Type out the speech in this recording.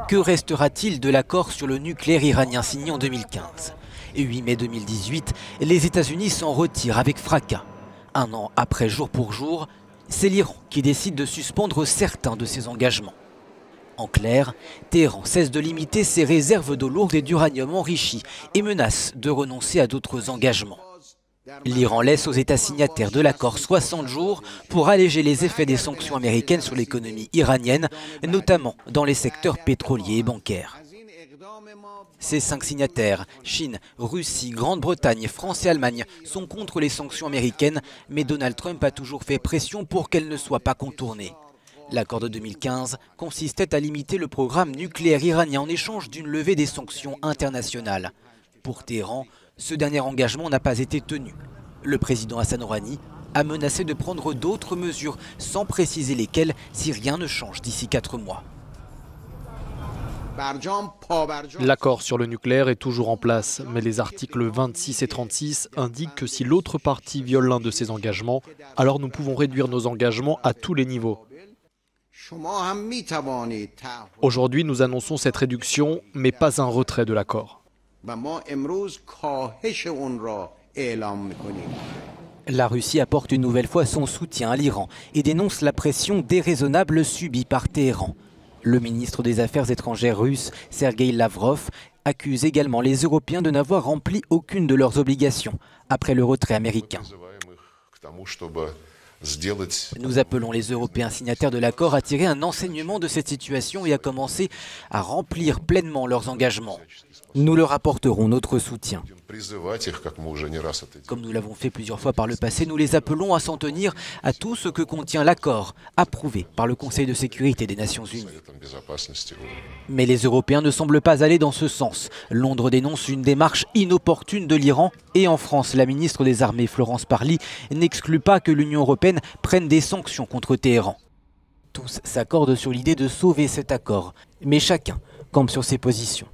Que restera-t-il de l'accord sur le nucléaire iranien signé en 2015 ? 8 mai 2018, les États-Unis s'en retirent avec fracas. Un an après, jour pour jour, c'est l'Iran qui décide de suspendre certains de ses engagements. En clair, Téhéran cesse de limiter ses réserves d'eau lourde et d'uranium enrichi et menace de renoncer à d'autres engagements. L'Iran laisse aux États signataires de l'accord 60 jours pour alléger les effets des sanctions américaines sur l'économie iranienne, notamment dans les secteurs pétroliers et bancaires. Ces 5 signataires, Chine, Russie, Grande-Bretagne, France et Allemagne, sont contre les sanctions américaines, mais Donald Trump a toujours fait pression pour qu'elles ne soient pas contournées. L'accord de 2015 consistait à limiter le programme nucléaire iranien en échange d'une levée des sanctions internationales. Pour Téhéran, ce dernier engagement n'a pas été tenu. Le président Hassan Rouhani a menacé de prendre d'autres mesures sans préciser lesquelles si rien ne change d'ici 4 mois. L'accord sur le nucléaire est toujours en place, mais les articles 26 et 36 indiquent que si l'autre partie viole l'un de ses engagements, alors nous pouvons réduire nos engagements à tous les niveaux. Aujourd'hui, nous annonçons cette réduction, mais pas un retrait de l'accord. La Russie apporte une nouvelle fois son soutien à l'Iran et dénonce la pression déraisonnable subie par Téhéran. Le ministre des Affaires étrangères russe, Sergueï Lavrov, accuse également les Européens de n'avoir rempli aucune de leurs obligations après le retrait américain. Nous appelons les Européens signataires de l'accord à tirer un enseignement de cette situation et à commencer à remplir pleinement leurs engagements. Nous leur apporterons notre soutien. Comme nous l'avons fait plusieurs fois par le passé, nous les appelons à s'en tenir à tout ce que contient l'accord, approuvé par le Conseil de sécurité des Nations Unies. Mais les Européens ne semblent pas aller dans ce sens. Londres dénonce une démarche inopportune de l'Iran et en France, la ministre des Armées Florence Parly n'exclut pas que l'Union européenne prenne des sanctions contre Téhéran. Tous s'accordent sur l'idée de sauver cet accord, mais chacun campe sur ses positions.